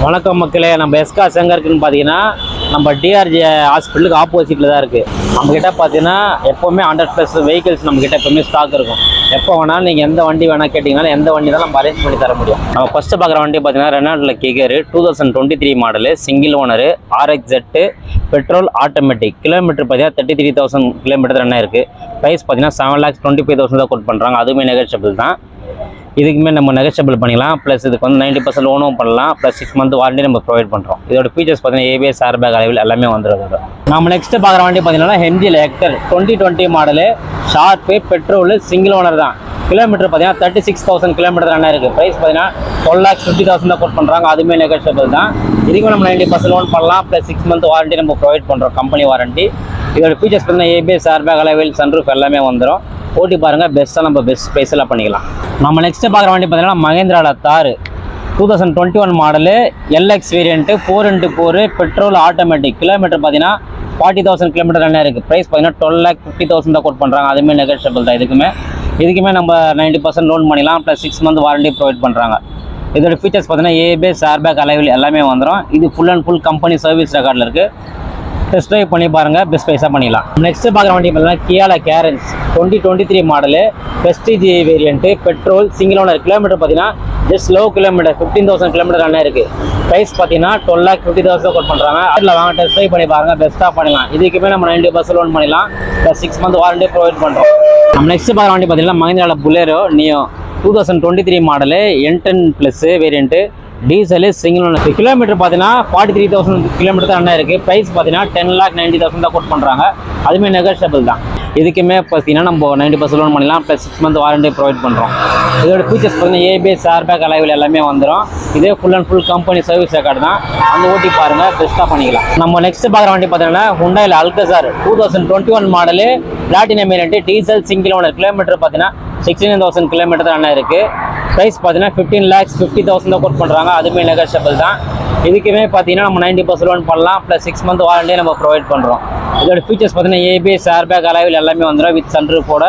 வணக்கம் மக்களே, நம்ம எஸ்கார்ஸ் எங்கே இருக்குன்னு பார்த்தீங்கன்னா நம்ம டிஆர்ஜி ஹாஸ்பிட்டலுக்கு ஆப்போசிட்டில் தான் இருக்குது. நம்மக்கிட்ட பார்த்தீங்கன்னா எப்போவுமே 100+ வெஹிக்கிள்ஸ் நம்மக்கிட்ட எப்போவுமே ஸ்டாக் இருக்கும். எப்போ வேணாலும் நீங்கள் எந்த வண்டி வேணால் கேட்டிங்கனாலும் எந்த வண்டி தான் நம்ம அரேஞ்ச் பண்ணி தர முடியும். நம்ம ஃபஸ்ட்டு பார்க்குற வண்டி பார்த்தீங்கன்னா ரெனால்டில் கிகர் 2023 model, single owner, RXZ petrol automatic. Kilometre பார்த்தீங்கன்னா 33,000 கிலோமீட்டர் ரன் ஆயிருக்கு. ப்ரைஸ் பார்த்தீங்கன்னா 7,25,000 தான் கோட் பண்ணுறாங்க. அதுவுமே நெகோஷியபிள் தான். இதுக்குமே நம்ம நெகோஷியபிள் பண்ணிக்கலாம். ப்ளஸ் இதுக்கு வந்து 90% லோனும் பண்ணலாம். ப்ளஸ் 6 மந்த் வாரண்டி நம்ம ப்ரொவைட் பண்ணுறோம். இதோட ஃபீச்சர்ஸ் பார்த்தீங்கன்னா ABS ஏர்பேக் அலைவில் எல்லாமே வந்துடும். நம்ம நெக்ஸ்ட் பார்க்குற வண்டி பார்த்தீங்கன்னா MG Hector 2020 model, sharp, petrol, single owner தான். கிலோமீட்டர் பார்த்தீங்கன்னா 36,000 கிலோமீட்டர் ரன் இருக்குது. ப்ரைஸ் பார்த்தீங்கன்னா 12,50,000 தான் கோட் பண்ணுறாங்க. அதுவுமே நெகோஷியபிள் தான். இதுக்கும் நம்ம 90% லோன் பண்ணலாம். ப்ளஸ் 6 மந்த் வாரண்டி நம்ம ப்ரொவைட் பண்ணுறோம், கம்பெனி வாரண்டி. இதோட ஃபீச்சர்ஸ் பார்த்தீங்கன்னா ABS ஏர்பேக் அலைவில் சன்ரூஃப் எல்லாமே வந்துடும். ஓட்டி பாருங்கள், பெஸ்ட்டாக நம்ம பெஸ்ட் ப்ரைஸில் பண்ணிக்கலாம். நம்ம நெக்ஸ்ட்டு பார்க்குற வண்டி பார்த்தீங்கன்னா மகேந்திராவில் தார் 2021 model, LX variant, 4x4 petrol automatic. Kilometre பார்த்தீங்கன்னா 40,000 கிலோமீட்டர் ரன் இருக்குது. ப்ரைஸ் பார்த்தீங்கன்னா 12,50,000 தான் கோட் பண்ணுறாங்க. அதுவுமே நெகோஷியபிள் தான். இதுக்குமே நம்ம 90% லோன் பண்ணிக்கலாம். ப்ளஸ் 6 மந்த் வாரண்டி ப்ரொவைட் பண்ணுறாங்க. இதோட ஃபீச்சர்ஸ் பார்த்தீங்கன்னா ABS ஏர்பேக் அலைவில் எல்லாமே வந்துடும். இது full and full company service ரெக்கார்டில் இருக்குது. டெஸ்ட் ட்ரைவ் பண்ணி பாருங்கள், பெஸ்ட் ப்ரைஸாக பண்ணிடலாம். நெக்ஸ்ட்டு பார்க்குற வண்டி பார்த்தீங்கன்னா கியால Carens 2023 model, prestige variant, petrol, single owner. Kilometre பார்த்தீங்கன்னா just low kilometre 15,000 kilometre run இருக்குது. ப்ரைஸ் பார்த்தீங்கன்னா 12,50,000 கோட் பண்ணுறாங்க. அதில் வாங்க டெஸ்ட் ட்ரைவ் பண்ணி பாருங்கள், பெஸ்ட்டாக பண்ணிடலாம். இதுக்குமே நம்ம 90% லோன் பண்ணிடலாம். ப்ளஸ் 6 மந்த் வாரண்டி ப்ரொவைட் பண்ணுறோம். நம்ம நெக்ஸ்ட் பார்க்குற வண்டி பார்த்தீங்கன்னா மஹிந்திராவில் Bolero Neo 2023 model, N10+ variant, diesel, single owner. Kilometre பார்த்தீங்கன்னா 43,000 கிலோமீட்டர் தான் ரன் இருக்குது. ப்ரைஸ் பார்த்தீங்கன்னா 10,90,000 தான் கோட் பண்ணுறாங்க. அதுவுமே நெகோஷியபிள் தான். இதுக்குமே பார்த்தீங்கன்னா நம்ம 90% லோன் பண்ணலாம். ப்ளஸ் 6 மந்த் வாரண்டி ப்ரொவைட் பண்ணுறோம். இதோட ஃபீச்சர்ஸ் பார்த்தீங்கன்னா ABS ஏர்பேக் அலைவில் எல்லாமே வந்துடும். இதே full and full company service record தான். அந்த ஓட்டி பாருங்கள், பெஸ்ட்டாக பண்ணிக்கலாம். நம்ம நெக்ஸ்ட் பார்க்குற வண்டி பார்த்தீங்கன்னா ஹுண்டாயில் Alcazar 2021 model, platinum variant, diesel, single owner. Kilometre பார்த்தீங்கன்னா 69,000 கிலோமீட்டர் ரன் இருக்குது. ப்ரைஸ் பார்த்தீங்கன்னா 15,50,000 தான் கோட் பண்ணுறாங்க. அதுவுமே நெகோஷியபிள் தான். இதுக்குமே பார்த்தீங்கன்னா நம்ம 90% லோன் பண்ணலாம். ப்ளஸ் 6 மந்த் வாரண்டியே நம்ம ப்ரொவைட் பண்ணுறோம். இதோட ஃபீச்சர்ஸ் பார்த்தீங்கன்னா ABS ஏர்பேக் அலைவில் எல்லாமே வந்துடும் வித் சன்ரூஃபோட.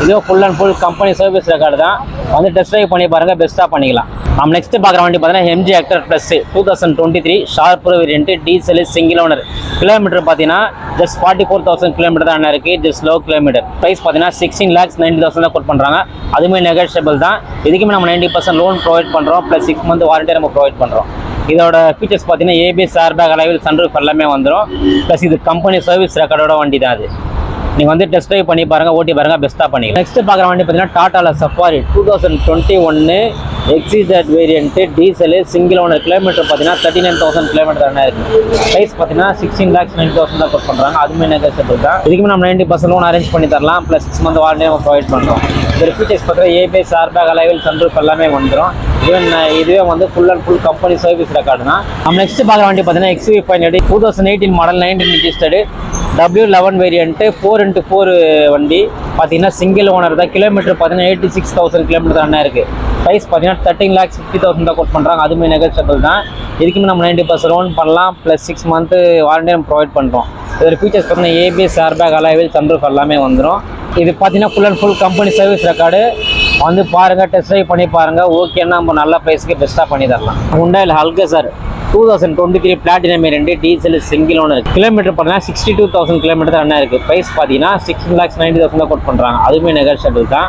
இதோ full and full company service record தான். வந்து டெஸ்ட் ட்ரைவ் பண்ணி பாருங்கள், பெஸ்ட்டாக பண்ணிக்கலாம். நம்ம நெக்ஸ்ட் பார்க்குற வண்டி பார்த்தீங்கன்னா MG Hector plus 2023 sharp variant, diesel, single owner. Kilometre பார்த்தீங்கன்னா ஜஸ்ட் 44,000 கிலோமீட்டர் தான் இருக்குது. Just low kilometre. ப்ரைஸ் பார்த்தீங்கன்னா 16,90,000 தான் கோட் பண்ணுறாங்க. அதுவுமே நெகோஷியபிள் தான். இதுக்குமே நம்ம 90% லோன் ப்ரொவைட் பண்ணுறோம். ப்ளஸ் 6 மந்த் வாரண்டி நம்ம ப்ரொவைட் பண்ணுறோம். இதோட ஃபீச்சர்ஸ் பார்த்தீங்கன்னா ABS ஏர்பேக் அலைவில் சன்ரூஃப் எல்லாமே வந்துடும். ப்ளஸ் இது கம்பெனி சர்வீஸ் ரெக்கார்டோட வண்டி தான். அது நீங்கள் வந்து டெஸ்ட் ட்ரைவ் பண்ணி பாருங்கள், ஓட்டி பாருங்கள், பெஸ்ட்டாக பண்ணிக்கலாம். நெக்ஸ்ட் பார்க்குற வண்டி பார்த்தீங்கன்னா டாட்டாவில் Safari 2021 XZ variant, diesel, single owner. Kilometre பார்த்தீங்கன்னா 39,000 கிலோமீட்டர் ரன் ஆயிருக்கு. ப்ரைஸ் பார்த்தீங்கன்னா 16,90,000 தான் கோட் பண்ணுறாங்க. அதுவுமே நெகோஷியபிள் தான். இதுக்குமே நம்ம 90% லோன் அரேஞ்ச் பண்ணி தரலாம். ப்ளஸ் 6 மந்த் வாரண்டி நம்ம ப்ரொவைட் பண்ணுறோம். இதோட ஃபீச்சர்ஸ் பார்த்தீங்கன்னா ABS ஏர்பேக் அலைவில் சன்ரூஃப் எல்லாமே வந்துடும். இதுவே வந்து full and full company service record தான். நம்ம நெக்ஸ்ட் பார்க்குற வண்டி பார்த்தீங்கன்னா XV500 2018 model, 19 registered, W11 variant, 4x4 வண்டி. பார்த்தீங்கன்னா சிங்கிள் ஓனர் தான். கிலோமீட்டர் பார்த்தீங்கன்னா 86,000 கிலோமீட்டர் ரன் இருக்குது. ப்ரைஸ் பார்த்தீங்கன்னா 13,50,000 தான் கோட் பண்ணுறாங்க. அதுவுமே நெகோஷியபிள் தான். இதுக்குமே நம்ம 90% லோன் பண்ணலாம். ப்ளஸ் 6 மந்த்து வாரண்டி நம்ம ப்ரொவைட் பண்ணுறோம். இதோட ஃபீச்சர்ஸ் பார்த்தீங்கன்னா ABS ஏர்பேக் அலைவில் சன்ரூஃப் எல்லாமே வந்துடும். இது பார்த்தீங்கன்னா full and full company service record. வந்து பாருங்கள், டெஸ்ட் ட்ரைவ் பண்ணி பாருங்கள். ஓகேன்னா நம்ம நல்ல ப்ரைஸ்க்கு பெஸ்ட்டாக பண்ணி தரலாம். ஹுண்டாயில் Alcazar 2023 platinum variant, diesel, single owner. Kilometre பார்த்தீங்கன்னா 62,000 கிலோமீட்டர் ரன் இருக்குது. ப்ரைஸ் பார்த்தீங்கன்னா 16,90,000 தான் கோட் பண்ணுறாங்க. அதுவுமே நெகோஷியபிள் தான்.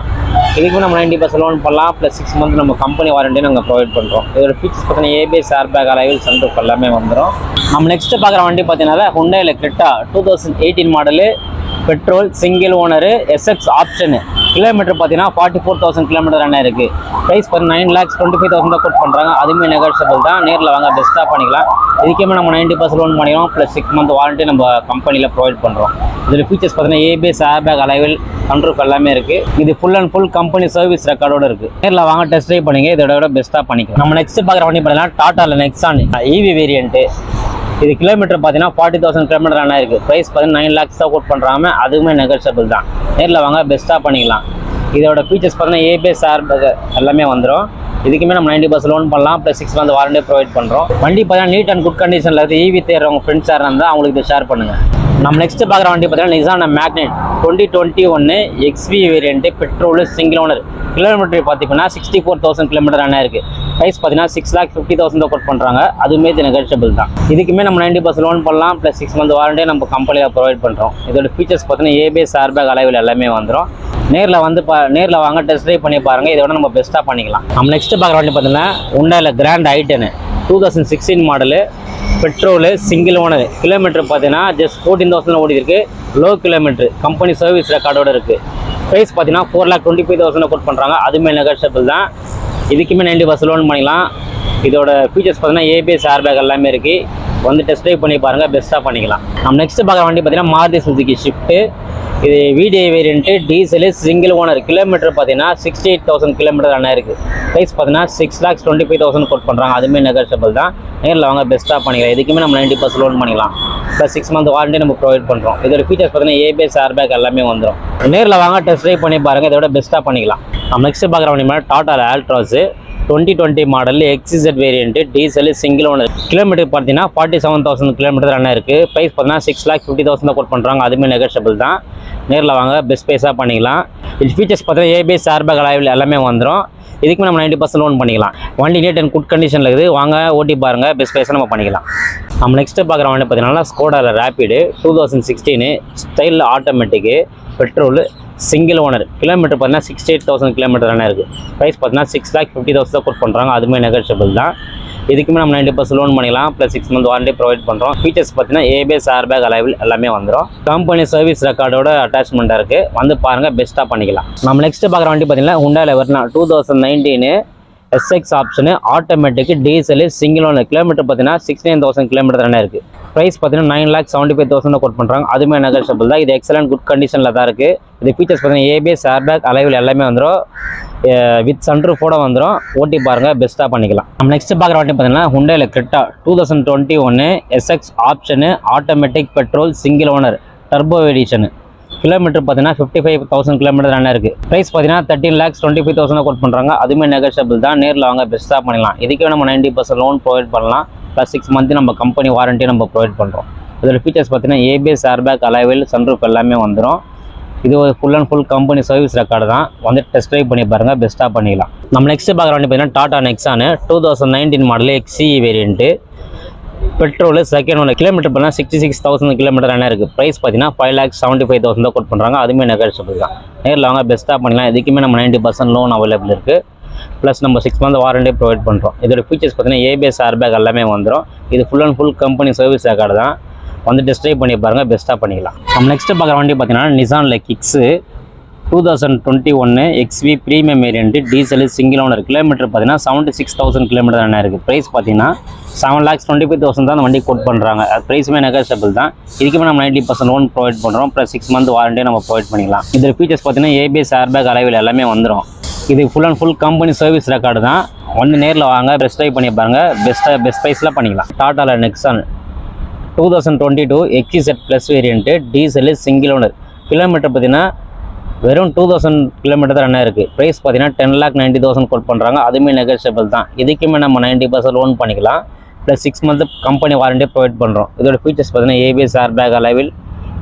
இதுக்கு நம்ம 90% லோன் பண்ணலாம். ப்ளஸ் 6 மந்த் நம்ம கம்பெனி வாரண்டி நாங்கள் ப்ரொவைட் பண்ணுறோம். இதோட ஃபீச்சர்ஸ் பார்த்தீங்கன்னா ABS ஏர்பேக் அலைவில் சன்ரூஃப் எல்லாமே வந்துடும். நம்ம நெக்ஸ்ட் பார்க்குற வண்டி பார்த்தீங்கன்னா ஹுண்டாயில் Creta 2018 model, petrol, single owner, SX option. Kilometre பார்த்தீங்கன்னா 44,000 கிலோமீட்டர் ரன் இருக்குது. ப்ரைஸ் பார்த்தீங்கன்னா 9,25,000 தான் கோட் பண்ணுறாங்க. அதுவுமே நெகோஷியபிள் தான். நேரில் வாங்க, பெஸ்ட்டாக பண்ணிக்கலாம். இதுக்கே நம்ம 90% லோன் பண்ணிடுவோம். ப்ளஸ் 6 மந்த் வாரண்டி நம்ம கம்பெனியில் ப்ரொவைட் பண்ணுறோம். இதில் ஃபீச்சர்ஸ் பார்த்தீங்கன்னா ABS ஏர்பேக் அலைவில் சன்ரூஃப் எல்லாமே இருக்குது. இது full and full company service ரெக்கார்டோடு இருக்குது. நேரில் வாங்க, டெஸ்ட் ட்ரைவ் பண்ணிங்க. இதோட விட பெஸ்ட்டாக பண்ணிக்கலாம். நம்ம நெக்ஸ்ட் பார்க்குற வண்டி பார்த்தீங்கன்னா டாட்டாவில் நெக்ஸான் EV வேரியண்ட்டு. இது கிலோமீட்டர் பார்த்தீங்கன்னா 40,000 கிலோமீட்டர் ரன் ஆயிருக்கு. ப்ரைஸ் பார்த்தீங்கன்னா 9 lakhs தான் கோட் பண்ணுறாங்க. அதுவுமே நெகோஷியபிள் தான். நேரில் வாங்க, பெஸ்ட்டாக பண்ணிக்கலாம். இதோட ஃபீச்சர்ஸ் பார்த்தீங்கன்னா ABS ஏர்பேக் எல்லாமே வந்துடும். இதுக்குமே நம்ம 90% லோன் பண்ணலாம். ப்ளஸ் 6 மந்த் வாரண்டி ப்ரொவைட் பண்ணுறோம். வண்டி பார்த்தீங்கன்னா நீட் அண்ட் குட் கண்டிஷனில் இருக்குது. EV தேடுறவங்க ஃப்ரெண்ட்ஸ் யாராக இருந்தால் அவங்களுக்கு இதை ஷேர் பண்ணுங்கள். நம்ம நெக்ஸ்ட் பார்க்குற வண்டி பார்த்தீங்கன்னா Nissan magnet 2021 XV variant, petrol, single owner. Kilometre பார்த்தீங்கன்னா 64,000 கிலோமீட்டர் ரன் ஆயிருக்கு. ப்ரைஸ் பார்த்தீங்கன்னா 6,50,000 கோட் பண்ணுறாங்க. அதுவுமே இது நெகோஷியபிள் தான். இதுக்குமே நம்ம 90% லோன் பண்ணலாம். ப்ளஸ் 6 மந்த் வாரண்டியே நம்ம கம்பெனியில் ப்ரொவைட் பண்ணுறோம். இதோட ஃபீச்சர்ஸ் பார்த்தீங்கன்னா ஏபிஎஸ் ஏர்பேக் அலைவில் எல்லாமே வந்துடும். நேரில் வாங்க டெஸ்ட் ட்ரைவ் பண்ணி பாருங்கள். இதை விட நம்ம பெஸ்ட்டாக பண்ணிக்கலாம். நம்ம நெக்ஸ்ட் பார்க்குற வண்டி பார்த்தீங்கன்னா ஹுண்டாயில் grand i10 2016 model, petrol, single owner. Kilometre பார்த்தீங்கன்னா ஜஸ்ட் 14,000 ஓடி இருக்குது. லோ கிலோமீட்டர், கம்பெனி சர்வீஸ் ரெக்கார்டோடு இருக்குது. ப்ரைஸ் பார்த்தீங்கன்னா 4,25,000 கோட் பண்ணுறாங்க. அதுவுமே நெகோஷியபிள் தான். இதுக்குமே 90% லோன் பண்ணிக்கலாம். இதோட ஃபீச்சர்ஸ் பார்த்தீங்கன்னா ஏபிஎஸ் ஏர்பேக் எல்லாமே இருக்குது. வந்து டெஸ்ட் ட்ரைவ் பண்ணி பாருங்கள், பெஸ்ட்டாக பண்ணிக்கலாம். நம்ம நெக்ஸ்ட் பார்க்குற வண்டி பார்த்தீங்கன்னா மாருதி சுசுகி ஷிஃப்ட்டு. இது VDI variant, diesel, single owner. Kilometre பார்த்தீங்கன்னா 68,000 கிலோமீட்டர் ஆனால் இருக்குது. ப்ரைஸ் பார்த்தீங்கன்னா 6,25,000 கோட் பண்ணுறாங்க. அதுவுமே நெகோஷியபிள் தான். நேரில் வாங்க பெஸ்ட்டாக பண்ணிக்கலாம். இதுக்குமே நம்ம 90% லோன் பண்ணிக்கலாம். ப்ளஸ் 6 மந்த் வாரண்டி நம்ம ப்ரொவைட் பண்ணுறோம். இதோட ஃபீச்சர்ஸ் பார்த்தீங்கன்னா ஏபிஎஸ் ஏர்பேக் எல்லாமே வந்துடும். நேரில் வாங்க டெஸ்ட் ட்ரைவ் பண்ணி பாருங்கள். இதோட பெஸ்ட்டாக பண்ணிக்கலாம். நம்ம நெக்ஸ்ட் பார்க்குற வண்டி மேலே Tata Altroz 2020 model XZ variant, diesel, single owner. Kilometre பார்த்தீங்கன்னா 47,000 கிலோமீட்டர் ரன் இருக்குது. ப்ரைஸ் பார்த்தீங்கன்னா 6,50,000 கோட் பண்ணுறாங்க. அதுவுமே நெகோஷியபிள் தான். நேரில் வாங்க பெஸ்ட் ப்ரைஸாக பண்ணிக்கலாம். இது ஃபீச்சர்ஸ் பார்த்தீங்கன்னா ஏபிஎஸ் ஏர்பேக் அலைவில் எல்லாமே வந்துடும். இதுக்குமே நம்ம 90% லோன் பண்ணிக்கலாம். வண்டி நீட் அண்ட் குட் கண்டிஷனில் இருக்குது. வாங்க ஓட்டி பாருங்கள், பெஸ்ட் ப்ரைஸாக நம்ம பண்ணிக்கலாம். நம்ம நெக்ஸ்ட்டு பார்க்குற வண்டி பார்த்தீங்கன்னா ஸ்கோடாவில் ரேப்பிடு 2016 ஸ்டைலில் automatic, petrol, single owner. Kilometre பார்த்தீங்கன்னா 68,000 கிலோமீட்டர் தானே இருக்குது. ப்ரைஸ் பார்த்தீங்கன்னா 6,50,000 கோட் பண்ணுறாங்க. அதுவுமே நெகோஷியபிள் தான். இதுக்குமே நம்ம 90% லோன் பண்ணிக்கலாம். ப்ளஸ் 6 மந்த் வாரண்டி ப்ரொவைட் பண்ணுறோம். ஃபீச்சர்ஸ் பார்த்தீங்கன்னா ஏபிஎஸ் ஏர்பேக் அலைவில் எல்லாமே வந்துடும். கம்பெனி சர்வீஸ் ரெக்கார்டோட அட்டாச்மெண்ட்டாக இருக்குது. வந்து பாருங்கள், பெஸ்ட்டாக பண்ணிக்கலாம். நம்ம நெக்ஸ்ட்டு பார்க்குற வண்டி பார்த்தீங்கன்னா ஹுண்டாயில் Verna 2019 SX option, automatic, diesel, single owner. Kilometre பார்த்தீங்கன்னா 69,000 கிலோமீட்டர் தானே இருக்குது. ப்ரைஸ் பார்த்தீங்கன்னா 9,75,000 கோட் பண்ணுறாங்க. அதுவுமே நெகோஷியபிள் தான். இது எக்ஸலண்ட் குட் கண்டிஷனில் தான் இருக்குது. இது ஃபீச்சர்ஸ் பார்த்தீங்கன்னா ஏபிஎஸ் ஏர்பேக் அலைவில் எல்லாமே வந்துடும். வித் சன்ரூஃபோட வந்துடும். ஓட்டி பாருங்கள், பெஸ்ட்டாக பண்ணிக்கலாம். நம்ம நெக்ஸ்ட் பார்க்குற வண்டி பார்த்தீங்கன்னா ஹுண்டாயில் Creta 2021 SX option, automatic, petrol, single owner, turbo edition. Kilometre பார்த்தீங்கன்னா 55,000 கிலோமீட்டர் தானே இருக்குது. ப்ரைஸ் பார்த்தீங்கன்னா 13,25,000 கோட் பண்ணுறாங்க. அதுவுமே நெகோஷியபிள் தான். நேரில் வாங்க பெஸ்ட்டாக பண்ணிக்கலாம். இதுக்கே நம்ம 90% லோன் ப்ரொவைட் பண்ணலாம். ப்ளஸ் 6 மந்த் நம்ம கம்பெனி வாரண்ட்டி நம்ம ப்ரொவைட் பண்ணுறோம். இதோட ஃபீச்சர்ஸ் பார்த்தீங்கன்னா ஏபிஎஸ் ஏர்பேக் அலைவில் சன்ரூஃப் எல்லாமே வந்துடும். இது ஒரு full and full company service record தான். வந்து டெஸ்ட் ட்ரைவ் பண்ணி பாருங்கள், பெஸ்ட்டாக பண்ணிக்கலாம். நம்ம நெக்ஸ்ட் பார்க்குற வண்டி பார்த்தீங்கன்னா Tata Nexon 2019 model XCE variant, petrol, second owner. Kilometre பார்த்தீங்கன்னா 66,000 கிலோமீட்டர் என்ன இருக்குது. ப்ரைஸ் பார்த்தீங்கன்னா 5,75,000 கோட் பண்ணுறாங்க. அதுவுமே நெகோஷியபிள் தான். நேரில் வாங்க பெஸ்ட்டாக பண்ணிக்கலாம். இதுக்குமே நம்ம 90% லோன் அவைலபிள் இருக்குது. ப்ளஸ் நம்ம 6 மந்த் வாரண்டி ப்ரொவைட் பண்ணுறோம். இதோட ஃபீச்சர்ஸ் பார்த்தீங்கன்னா ஏபிஎஸ் ஏர்பேக் எல்லாமே வந்துடும். இது full and full company service record தான். வந்து டெஸ்ட் ட்ரைவ் பண்ணி பாருங்கள், பெஸ்ட்டாக பண்ணிக்கலாம். நம்ம நெக்ஸ்ட்டு பார்க்குற வண்டி பார்த்தீங்கன்னா நிசானில் Kicks 2021 XV premium variant, diesel, single owner. Kilometre பார்த்தீங்கன்னா 76,000 கிலோமீட்டர் என்ன இருக்குது. ப்ரைஸ் பார்த்தீங்கன்னா 7,25,000 தான் அந்த வண்டி கோட் பண்ணுறாங்க. அது ப்ரைஸுமே நெகோஷியபிள் தான். இதுக்குமே நம்ம 90% லோன் ப்ரொவைட் பண்ணுறோம். ப்ளஸ் 6 மந்த் வாரண்டியை நம்ம ப்ரொவைட் பண்ணிக்கலாம். இதில் ஃபீச்சர்ஸ் பார்த்தீங்கன்னா ஏபிஎஸ் ஏர்பேக் அலைவில் எல்லாமே வந்துடும். இது full and full company service record தான். வந்து நேரில் வாங்க, பெஸ்ட் ட்ரைவ் பண்ணி பாருங்கள், பெஸ்ட் ப்ரைஸில் பண்ணிக்கலாம். டாட்டாவில் Nexon 2022 XZ plus variant, diesel, single owner. Kilometre பார்த்தீங்கன்னா வெறும் 2,000 கிலோமீட்டர் தான் என்ன இருக்குது. ப்ரைஸ் பார்த்தீங்கன்னா 10,90,000 கோட் பண்ணுறாங்க. அதுவுமே நெகோஷியபிள் தான். இதுக்குமே நம்ம 90% லோன் பண்ணிக்கலாம். Plus 6 month company warranty provide பண்ணுறோம். இதோட ஃபீச்சர்ஸ் பார்த்தீங்கன்னா ஏபிஎஸ் ஏர்பேக் அலைவில்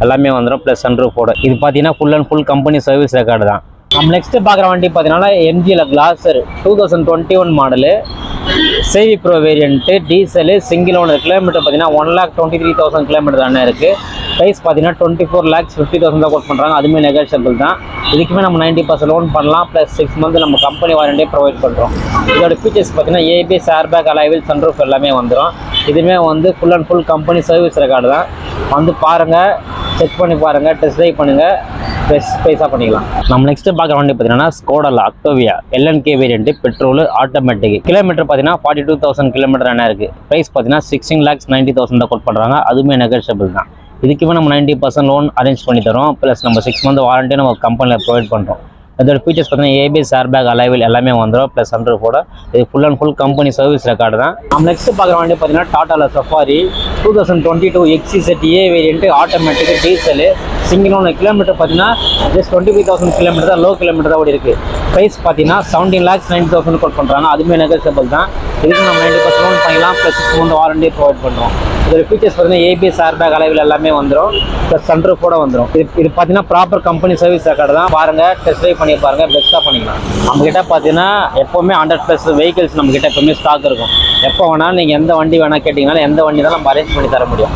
எல்லாமே வந்துடும். ப்ளஸ் சன்ரூஃபோட. இது பார்த்தீங்கன்னா full and full company service record தான். நம்ம நெக்ஸ்ட்டு பார்க்குற வண்டி பார்த்தீங்கன்னா MGயில் Gloster 2021 model, Savvy pro variant, diesel, single owner. Kilometre பார்த்தீங்கன்னா 1,23,000 கிலோமீட்டர் தானே இருக்குது. ப்ரைஸ் பார்த்தீங்கன்னா 24,50,000 தான் கோட் பண்ணுறாங்க. அதுவுமே நெகோஷியபிள் தான். இதுக்குமே நம்ம 90% லோன் பண்ணலாம். ப்ளஸ் 6 மந்த் நம்ம கம்பெனி வாரண்டியே ப்ரொவைட் பண்ணுறோம். இதோட ஃபீச்சர்ஸ் பார்த்தீங்கன்னா ஏபிஎஸ் ஏர்பேக் அலைவில் சன்ரூஃப் எல்லாமே வந்துடும். இதுவுமே வந்து full and full company service record தான். வந்து பாருங்கள், செக் பண்ணி பாருங்கள், டெஸ்ட் ட்ரைவ் பண்ணுங்கள், பெஸ்ட் ப்ரைஸாக பண்ணிக்கலாம். நம்ம நெக்ஸ்ட்டு பார்க்குற வண்டி பார்த்தீங்கன்னா ஸ்கோடாவில் அக்டோவியா LNK variant, petrol, automatic. Kilometre பார்த்தீங்கன்னா 42,000 கிலோமீட்டர் என்ன இருக்குது. ப்ரைஸ் பார்த்தீங்கன்னா 16,90,000 தான் கோட் பண்ணுறாங்க. அதுவுமே நெகோஷியபிள் தான். இதுக்குமே நம்ம 90% லோன் அரேஞ்ச் பண்ணி தரோம். ப்ளஸ் நம்ம 6 மந்த் வாரண்ட்டி நம்ம கம்பெனியில் ப்ரொவைட் பண்ணுறோம். இதோட ஃபீச்சர்ஸ் பார்த்தீங்கன்னா ஏபிஎஸ் ஏர்பேக் அலைவில் எல்லாமே வந்துடும். ப்ளஸ் சன்ரூஃபோட. இது full and full company service record தான். நம்ம நெக்ஸ்ட் பார்க்குற வண்டி பார்த்தீங்கன்னா டாட்டாவில் Safari 2022 XZ variant, automatic, diesel, single owner. Kilometre பார்த்தீங்கன்னா ஜஸ்ட் 25,000 கிலோமீட்டர் தான், லோ கிலோமீட்டர் தான் ஓடி இருக்குது. ப்ரைஸ் பார்த்தீங்கன்னா 17,90,000 கோட் பண்ணுறாங்க. அதுவுமே நெகோஷியபிள் தான். இதுக்கு நம்ம 90% லோன் பண்ணிக்கலாம். ப்ளஸ் 6 மந்த் வாரண்டி ப்ரொவைட் பண்ணுறோம். இதோட ஃபீச்சர்ஸ் பார்த்தீங்கன்னா ஏபிஎஸ் ஏர்பேக் அலைவில் எல்லாமே வந்துடும். ப்ளஸ் சன்ரூஃபோட வந்துடும். இது பார்த்தீங்கன்னா ப்ராப்பர் கம்பெனி சர்வீஸ் ரெக்கார்டு தான். பாருங்கள், டெஸ்ட் ட்ரைவ் பண்ணி பாருங்கள், பெஸ்ட்டாக பண்ணிக்கலாம். நம்மக்கிட்ட பார்த்தீங்கன்னா எப்போவுமே 100+ வெஹிக்கிள்ஸ் நம்மக்கிட்ட எப்போவுமே ஸ்டாக் இருக்கும். எப்போ வேணாலும் நீங்கள் எந்த வண்டி வேணால் கேட்டிங்கனாலும் எந்த வண்டி தான் நம்ம அரேஞ்ச் பண்ணி தர முடியும்.